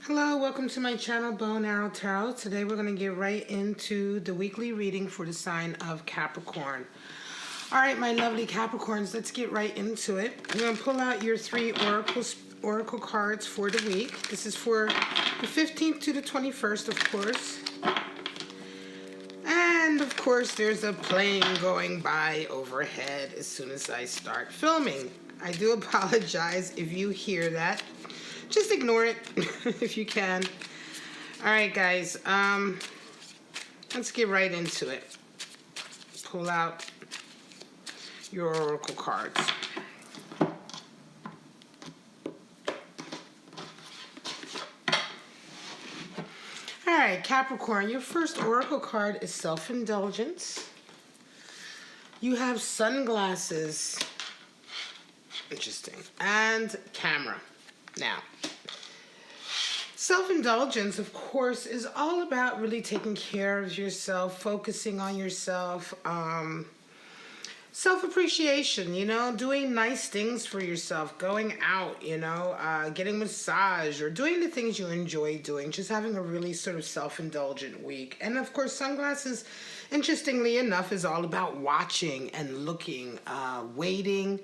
Hello, welcome to my channel, Bow and Arrow Tarot. Today we're going to get right into the weekly reading for the sign of Capricorn. All right, my lovely Capricorns, let's get right into it. I'm going to pull out your three oracle cards for the week. This is for the 15th to the 21st, of course. And of course, there's a plane going by overhead as soon as I start filming. I do apologize if you hear that. Just ignore it if you can. All right, guys. Let's get right into it. Pull out your oracle cards. All right, Capricorn, your first oracle card is self-indulgence. You have sunglasses. Interesting. And camera. Now, self-indulgence, of course, is all about really taking care of yourself, focusing on yourself, self-appreciation, doing nice things for yourself, going out, getting massage or doing the things you enjoy doing, just having a really sort of self-indulgent week. And of course, sunglasses, interestingly enough, is all about watching and looking, waiting,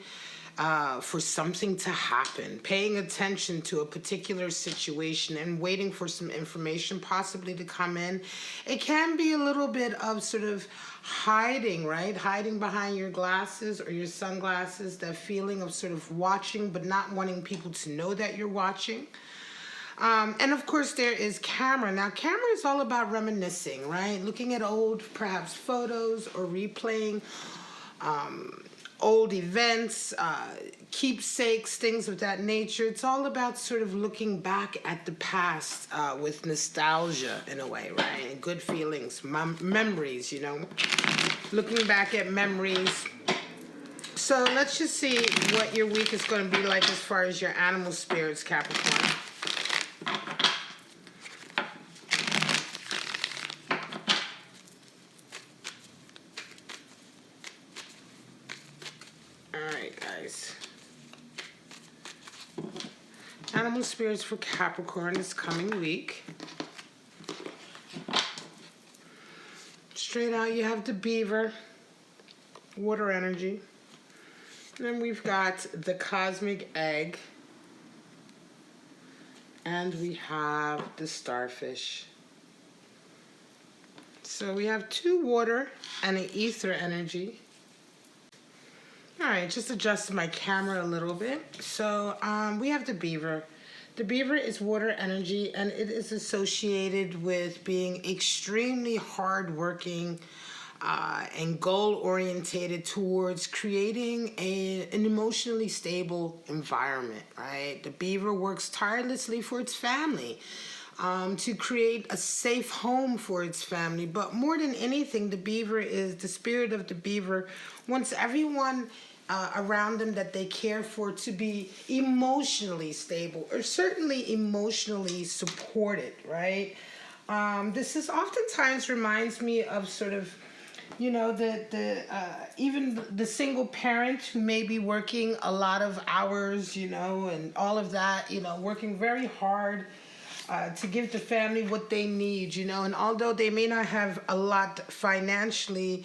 for something to happen, paying attention to a particular situation and waiting for some information possibly to come in. It can be a little bit of sort of hiding, right? Hiding behind your glasses or your sunglasses, that feeling of sort of watching but not wanting people to know that you're watching. And of course there is camera. Now camera is all about reminiscing, right? Looking at old perhaps photos or replaying old events, keepsakes, things of that nature. It's all about sort of looking back at the past with nostalgia in a way, right? And good feelings, memories, looking back at memories. So let's just see what your week is going to be like as far as your animal spirits, Capricorn. Animal spirits for Capricorn this coming week. Straight out, you have the beaver, water energy. And then we've got the cosmic egg. And we have the starfish. So we have two water and an ether energy. All right, just adjusted my camera a little bit. So we have the beaver. The beaver is water energy, and it is associated with being extremely hardworking and goal-orientated towards creating an emotionally stable environment, right? The beaver works tirelessly for its family to create a safe home for its family. But more than anything, the spirit of the beaver wants everyone around them that they care for to be emotionally stable or certainly emotionally supported, right? This is oftentimes reminds me of sort of, even the single parent who may be working a lot of hours, and all of that, working very hard to give the family what they need, and although they may not have a lot financially,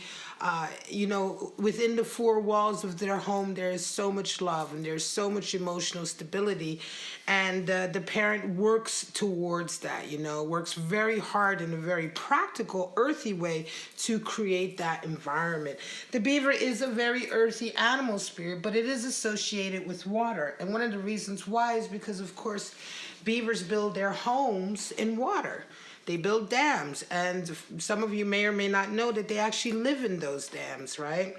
within the four walls of their home, there is so much love and there's so much emotional stability, and the parent works towards that, works very hard in a very practical, earthy way to create that environment. The beaver is a very earthy animal spirit, but it is associated with water, and one of the reasons why is because, of course, beavers build their homes in water. They build dams, and some of you may or may not know that they actually live in those dams, right?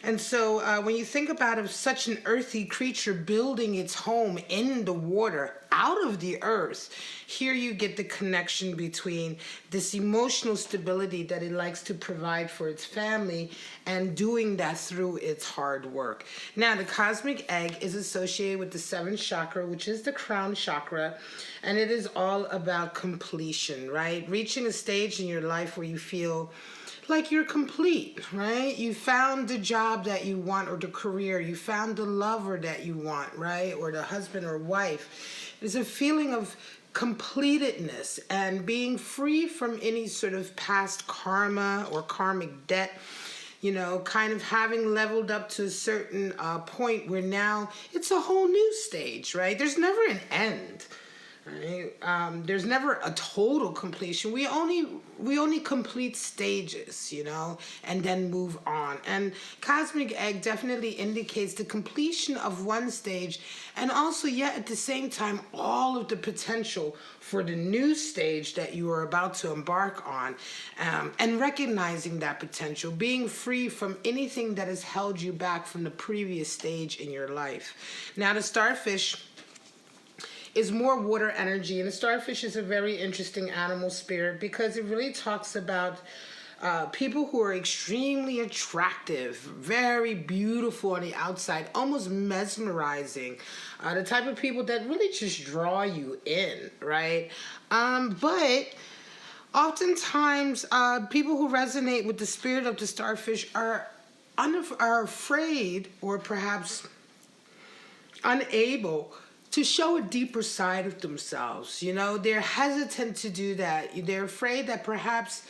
And so when you think about such an earthy creature building its home in the water, out of the earth, here you get the connection between this emotional stability that it likes to provide for its family and doing that through its hard work. Now, the cosmic egg is associated with the seventh chakra, which is the crown chakra, and it is all about completion, right? Reaching a stage in your life where you feel like you're complete, right? You found the job that you want, or the career. You found the lover that you want, right? Or the husband or wife. There's a feeling of completedness and being free from any sort of past karma or karmic debt, you know, kind of having leveled up to a certain point where now it's a whole new stage, right? There's never an end. Right? There's never a total completion. We only complete stages, you know, and then move on. And Cosmic Egg definitely indicates the completion of one stage, and also yet at the same time all of the potential for the new stage that you are about to embark on, and recognizing that potential, being free from anything that has held you back from the previous stage in your life. Now the starfish is more water energy, and the starfish is a very interesting animal spirit because it really talks about people who are extremely attractive, very beautiful on the outside, almost mesmerizing, the type of people that really just draw you in, right? But oftentimes people who resonate with the spirit of the starfish are afraid, or perhaps unable to show a deeper side of themselves. You know, they're hesitant to do that. They're afraid that perhaps,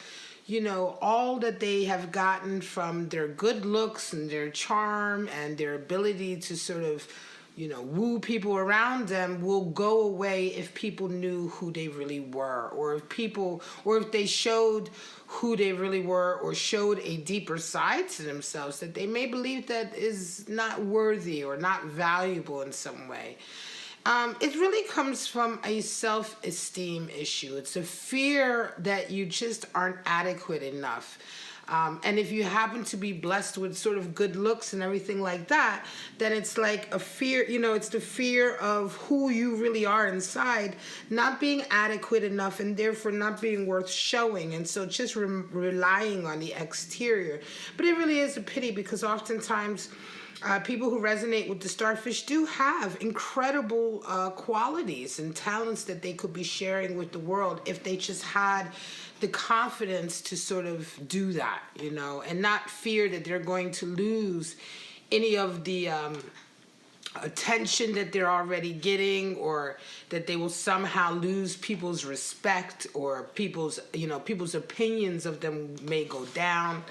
you know, all that they have gotten from their good looks and their charm and their ability to sort of, you know, woo people around them will go away if people knew who they really were, or if they showed who they really were, or showed a deeper side to themselves that they may believe that is not worthy or not valuable in some way. It really comes from a self-esteem issue. It's a fear that you just aren't adequate enough. And if you happen to be blessed with sort of good looks and everything like that, then it's like a fear, you know, it's the fear of who you really are inside, not being adequate enough and therefore not being worth showing. And so just relying on the exterior. But it really is a pity because oftentimes people who resonate with the starfish do have incredible qualities and talents that they could be sharing with the world if they just had the confidence to sort of do that, you know, and not fear that they're going to lose any of the attention that they're already getting, or that they will somehow lose people's respect, or people's opinions of them may go down.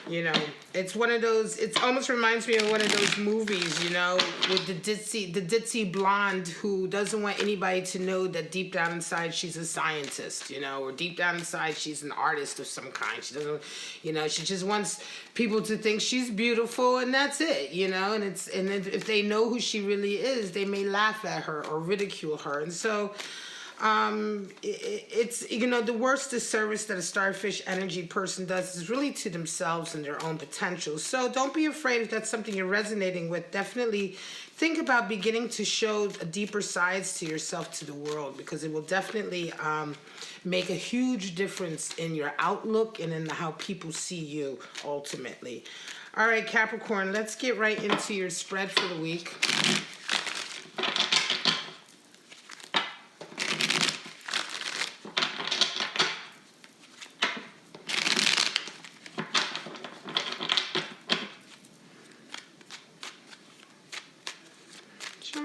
You know, it's one of those, it almost reminds me of one of those movies, you know, with the ditzy blonde who doesn't want anybody to know that deep down inside she's a scientist, you know, or deep down inside she's an artist of some kind. She doesn't, you know, she just wants people to think she's beautiful, and that's it, you know, and if they know who she really is, they may laugh at her or ridicule her. And so it's, you know, the worst disservice that a starfish energy person does is really to themselves and their own potential. So don't be afraid if that's something you're resonating with. Definitely think about beginning to show a deeper sides to yourself to the world, because it will definitely make a huge difference in your outlook and in how people see you ultimately. All right, Capricorn, let's get right into your spread for the week.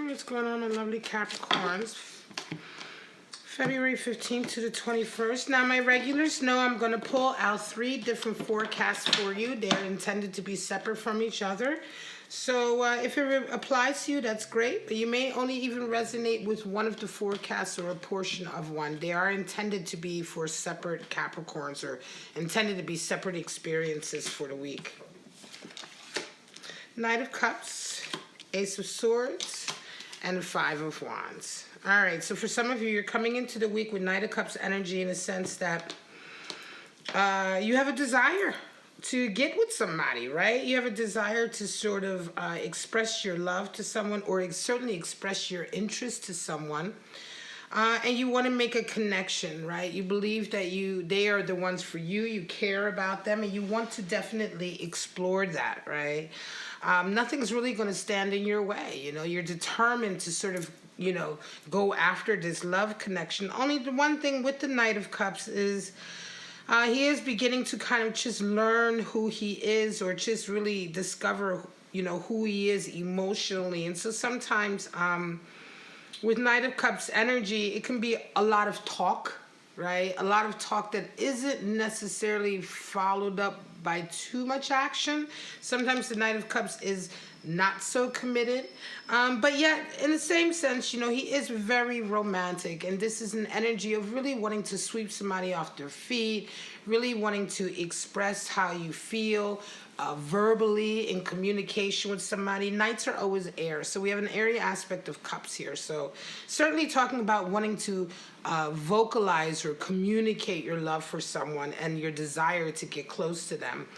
What's going on, my lovely Capricorns? February 15th to the 21st. Now, my regulars know I'm going to pull out 3 different forecasts for you. They're intended to be separate from each other. So if it applies to you, that's great. But you may only even resonate with one of the forecasts or a portion of one. They are intended to be for separate Capricorns, or intended to be separate experiences for the week. Knight of Cups, Ace of Swords, and the 5 of Wands. All right, so for some of you, you're coming into the week with Knight of Cups energy in a sense that you have a desire to get with somebody, right? You have a desire to sort of express your love to someone, or certainly express your interest to someone. And you want to make a connection, right? You believe that they are the ones for you. You care about them, and you want to definitely explore that, right? Nothing's really going to stand in your way. You know, you're determined to sort of, you know, go after this love connection. Only the one thing with the Knight of Cups is he is beginning to kind of just learn who he is, or just really discover, you know, who he is emotionally. And so sometimes with Knight of Cups energy, it can be a lot of talk, right? A lot of talk that isn't necessarily followed up by too much action. Sometimes the Knight of Cups is not so committed, but yet in the same sense, you know, he is very romantic, and this is an energy of really wanting to sweep somebody off their feet, really wanting to express how you feel, verbally in communication with somebody. Knights are always air, so we have an airy aspect of cups here. So certainly talking about wanting to vocalize or communicate your love for someone and your desire to get close to them.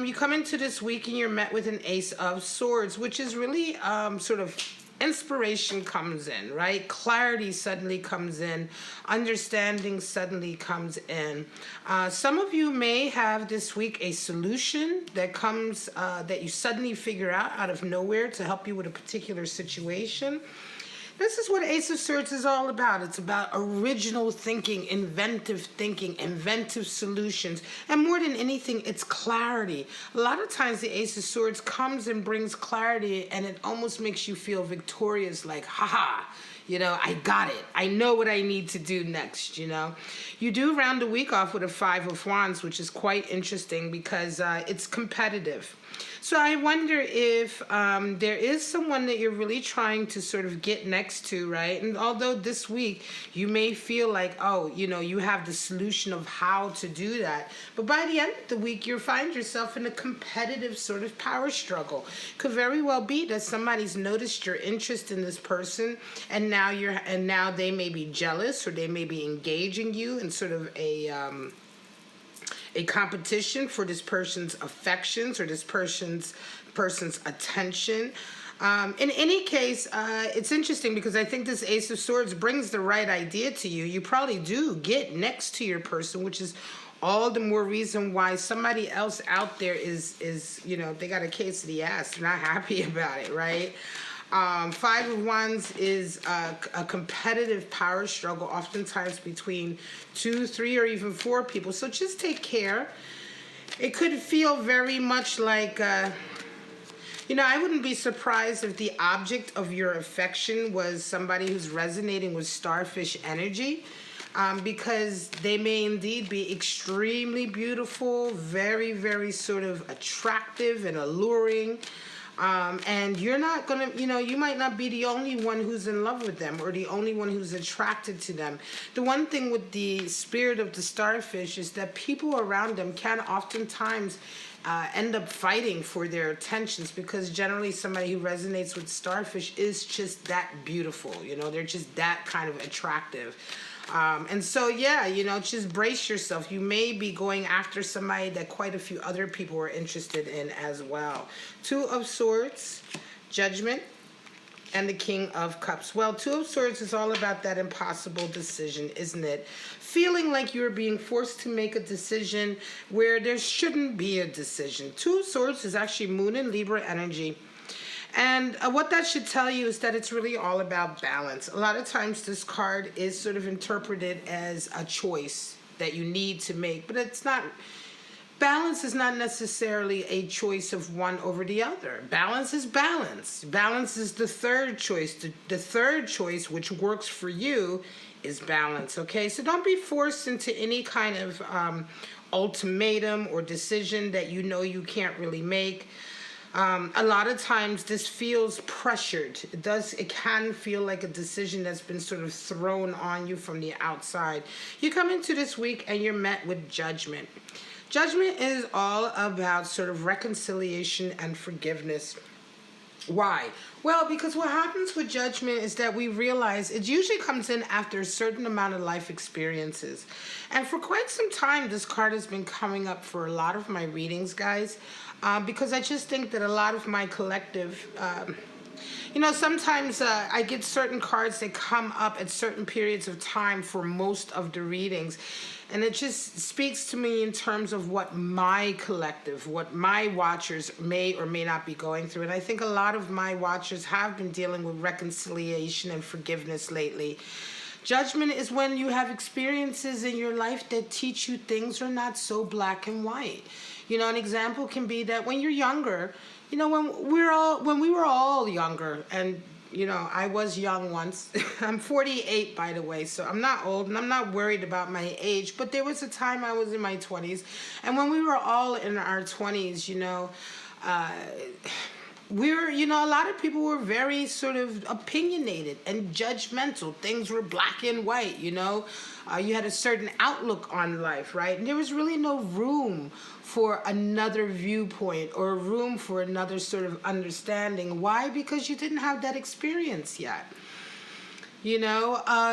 You come into this week and you're met with an Ace of Swords, which is really sort of inspiration comes in, right? Clarity suddenly comes in. Understanding suddenly comes in. Some of you may have this week a solution that comes, that you suddenly figure out of nowhere to help you with a particular situation. This is what Ace of Swords is all about. It's about original thinking, inventive solutions. And more than anything, it's clarity. A lot of times the Ace of Swords comes and brings clarity, and it almost makes you feel victorious, like, haha, you know, I got it. I know what I need to do next, you know. You do round the week off with a Five of Wands, which is quite interesting because it's competitive. So I wonder if there is someone that you're really trying to sort of get next to, right? And although this week you may feel like, oh, you know, you have the solution of how to do that, but by the end of the week you find yourself in a competitive sort of power struggle. Could very well be that somebody's noticed your interest in this person, and now they may be jealous, or they may be engaging you in sort of a competition for this person's affections or this person's attention. In any case, it's interesting because I think this Ace of Swords brings the right idea to you. You probably do get next to your person, which is all the more reason why somebody else out there is you know, they got a case of the ass. They're not happy about it, right? Five of Wands is a competitive power struggle, oftentimes between 2, 3, or even 4 people. So just take care. It could feel very much like, you know, I wouldn't be surprised if the object of your affection was somebody who's resonating with starfish energy, because they may indeed be extremely beautiful, very, very sort of attractive and alluring. And you're not gonna, you know, you might not be the only one who's in love with them or the only one who's attracted to them. The one thing with the spirit of the starfish is that people around them can oftentimes end up fighting for their attentions, because generally somebody who resonates with starfish is just that beautiful, you know, they're just that kind of attractive. And so, yeah, you know, just brace yourself. You may be going after somebody that quite a few other people are interested in as well. Two of Swords, Judgment, and the King of Cups. Well, Two of Swords is all about that impossible decision, isn't it? Feeling like you're being forced to make a decision where there shouldn't be a decision. Two of Swords is actually Moon and Libra energy. And what that should tell you is that it's really all about balance. A lot of times this card is sort of interpreted as a choice that you need to make, but it's not. Balance is not necessarily a choice of one over the other. Balance is balance. Balance is the third choice. The third choice, which works for you, is balance, okay? So don't be forced into any kind of ultimatum or decision that you know you can't really make. A lot of times this feels pressured. It can feel like a decision that's been sort of thrown on you from the outside. You come into this week and you're met with Judgment. Judgment is all about sort of reconciliation and forgiveness. Why? Well, because what happens with Judgment is that we realize it usually comes in after a certain amount of life experiences. And for quite some time, this card has been coming up for a lot of my readings, guys. Because I just think that a lot of my collective, you know, sometimes I get certain cards that come up at certain periods of time for most of the readings. And it just speaks to me in terms of what my collective, what my watchers may or may not be going through. And I think a lot of my watchers have been dealing with reconciliation and forgiveness lately. Judgment is when you have experiences in your life that teach you things are not so black and white. You know, an example can be that when you're younger, you know, when we were all younger, and I was young once. I'm 48, by the way, so I'm not old, and I'm not worried about my age. But there was a time I was in my 20s, and when we were all in our 20s, a lot of people were very sort of opinionated and judgmental. Things were black and white, You had a certain outlook on life, right? And there was really no room for another viewpoint or room for another sort of understanding. Why? Because you didn't have that experience yet.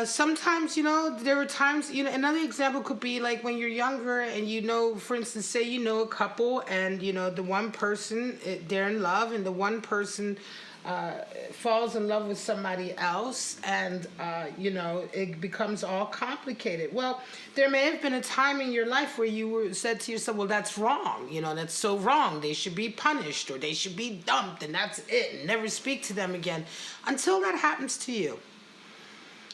Sometimes, there were times, another example could be like when you're younger and, for instance, say, a couple and, the one person, they're in love and the one person falls in love with somebody else and, it becomes all complicated. Well, there may have been a time in your life where you said to yourself, well, that's wrong. That's so wrong. They should be punished or they should be dumped and that's it. And never speak to them again until that happens to you.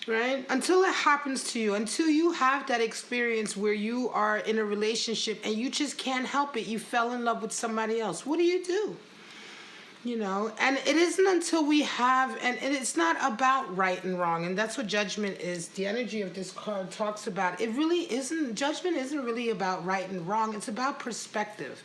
Right? Until it happens to you, until you have that experience where you are in a relationship and you just can't help it. You fell in love with somebody else. What do? And it isn't until we have, and it's not about right and wrong. And that's what judgment is. The energy of this card talks about. It really isn't, judgment isn't really about right and wrong. It's about perspective.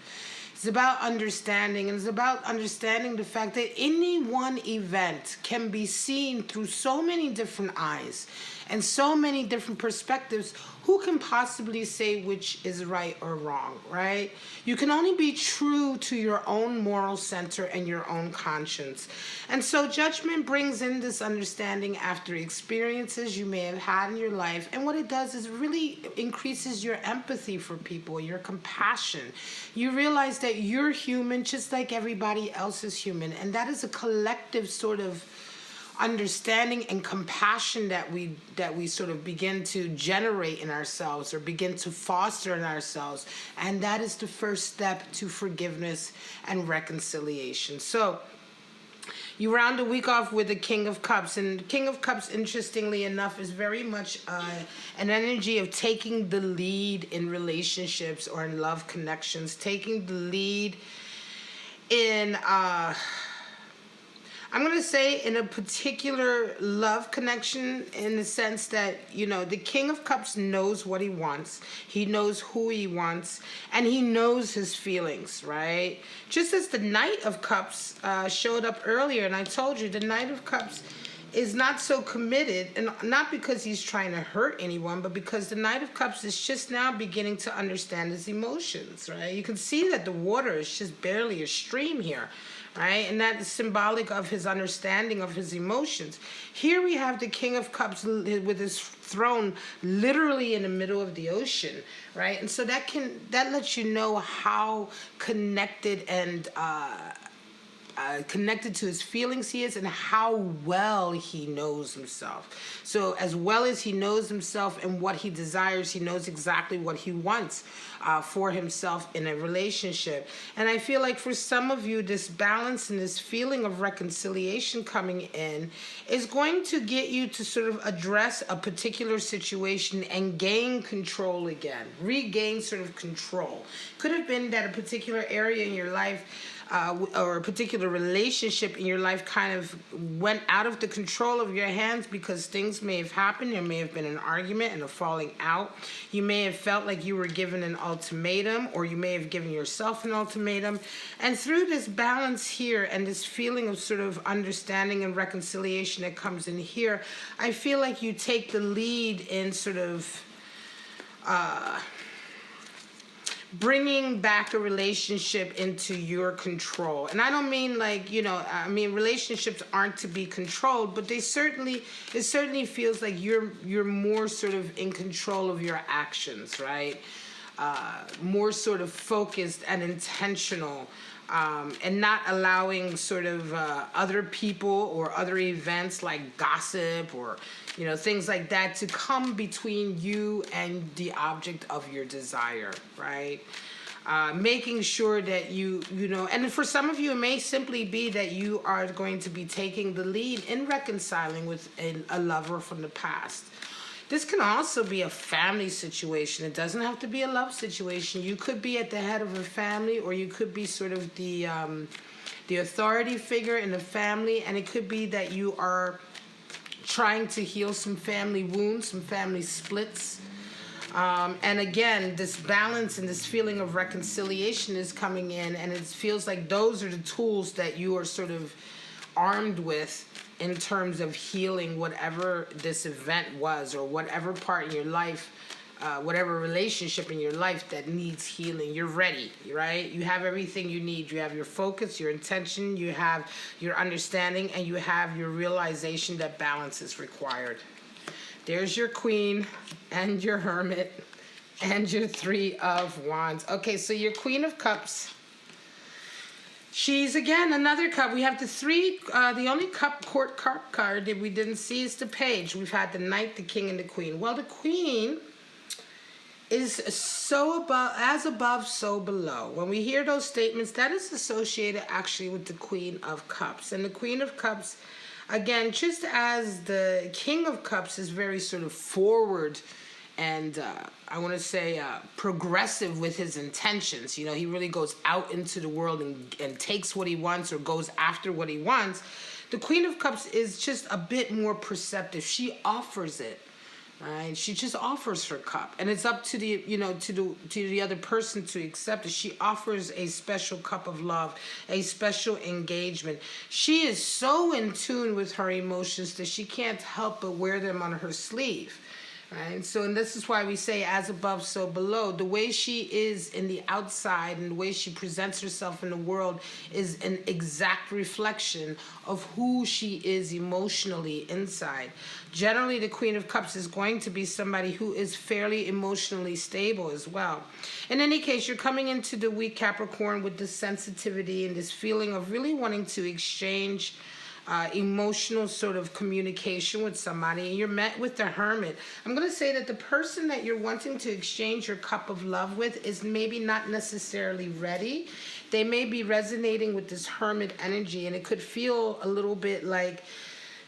It's about understanding, and it's about understanding the fact that any one event can be seen through so many different eyes and so many different perspectives. Who can possibly say which is right or wrong, right? You can only be true to your own moral center and your own conscience. And so judgment brings in this understanding after experiences you may have had in your life. And what it does is really increases your empathy for people, your compassion. You realize that you're human just like everybody else is human. And that is a collective sort of understanding and compassion that we sort of begin to generate in ourselves or begin to foster in ourselves. And that is the first step to forgiveness and reconciliation. So you round the week off with the King of Cups. And King of Cups, interestingly enough, is very much an energy of taking the lead in relationships or in love connections, taking the lead in I'm going to say in a particular love connection, in the sense that, the King of Cups knows what he wants. He knows who he wants, and he knows his feelings, right? Just as the Knight of Cups showed up earlier, and I told you the Knight of Cups is not so committed, and not because he's trying to hurt anyone, but because the Knight of Cups is just now beginning to understand his emotions, right? You can see that the water is just barely a stream here, right? And that is symbolic of his understanding of his emotions. Here we have the King of Cups with his throne literally in the middle of the ocean, right? And so that lets you know how connected and connected to his feelings he is, and how well he knows himself. So as well as he knows himself and what he desires, he knows exactly what he wants for himself in a relationship. And I feel like for some of you, this balance and this feeling of reconciliation coming in is going to get you to sort of address a particular situation and gain control again, regain sort of control. Could have been that a particular area in your life or a particular relationship in your life kind of went out of the control of your hands because things may have happened. There may have been an argument and a falling out. You may have felt like you were given an ultimatum, or you may have given yourself an ultimatum. And through this balance here and this feeling of sort of understanding and reconciliation that comes in here, I feel like you take the lead in sort of bringing back a relationship into your control. And I don't mean like, relationships aren't to be controlled, but it certainly feels like you're more sort of in control of your actions, right? More sort of focused and intentional, and not allowing sort of other people or other events like gossip or things like that to come between you and the object of your desire, right? Making sure that and for some of you, it may simply be that you are going to be taking the lead in reconciling with a lover from the past. This can also be a family situation. It doesn't have to be a love situation. You could be at the head of a family, or you could be sort of the the authority figure in the family, and it could be that you are trying to heal some family wounds, some family splits. And again, this balance and this feeling of reconciliation is coming in, and it feels like those are the tools that you are sort of armed with in terms of healing whatever this event was, or whatever part in your life, whatever relationship in your life that needs healing. You're ready, right? You have everything you need. You have your focus, your intention, you have your understanding, and you have your realization that balance is required. There's your Queen and your Hermit and your Three of Wands. Okay, so your Queen of Cups, she's again another cup. We have the three, the only court card that we didn't see is the Page. We've had the Knight, the King, and the Queen. Well, the Queen is so above, so below. When we hear those statements, that is associated actually with the Queen of Cups. And the Queen of Cups, again, just as the King of Cups is very sort of forward and I want to say progressive with his intentions. You know, he really goes out into the world and takes what he wants, or goes after what he wants. The Queen of Cups is just a bit more perceptive. She offers it. Right? She just offers her cup, and it's up to the, you know, to the other person to accept it. She offers a special cup of love, a special engagement. She is so in tune with her emotions that she can't help but wear them on her sleeve. Right? So, and this is why we say as above, so below. The way she is in the outside and the way she presents herself in the world is an exact reflection of who she is emotionally inside. Generally, the Queen of Cups is going to be somebody who is fairly emotionally stable as well. In any case, you're coming into the week, Capricorn, with this sensitivity and this feeling of really wanting to exchange emotional sort of communication with somebody, and you're met with the Hermit. I'm going to say that the person that you're wanting to exchange your cup of love with is maybe not necessarily ready. They may be resonating with this Hermit energy, and it could feel a little bit like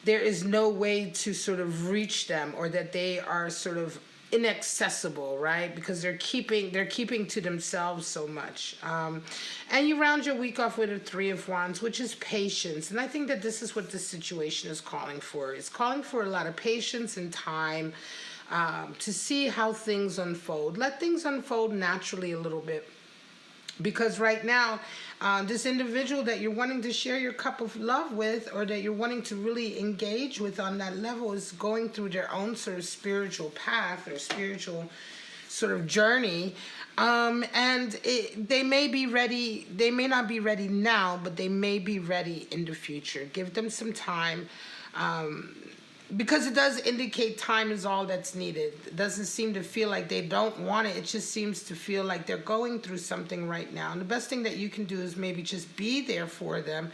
there is no way to sort of reach them, or that they are sort of inaccessible, right? Because they're keeping to themselves so much. And you round your week off with a Three of Wands, which is patience. And I think that this is what this situation is calling for. It's calling for a lot of patience and time to see how things unfold. Let things unfold naturally a little bit. Because right now, this individual that you're wanting to share your cup of love with, or that you're wanting to really engage with on that level, is going through their own sort of spiritual path or spiritual sort of journey. They may be ready. They may not be ready now, but they may be ready in the future. Give them some time. Because it does indicate time is all that's needed. It doesn't seem to feel like they don't want it. It just seems to feel like they're going through something right now. And the best thing that you can do is maybe just be there for them.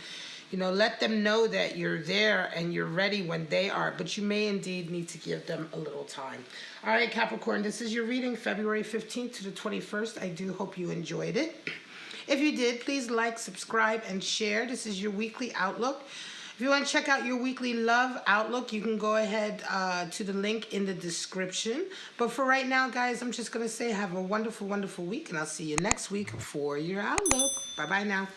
You know, let them know that you're there and you're ready when they are. But you may indeed need to give them a little time. All right, Capricorn, this is your reading, February 15th to the 21st. I do hope you enjoyed it. If you did, please like, subscribe, and share. This is your weekly outlook. If you want to check out your weekly love outlook, you can go ahead to the link in the description. But for right now, guys, I'm just going to say have a wonderful, wonderful week, and I'll see you next week for your outlook. Bye-bye now.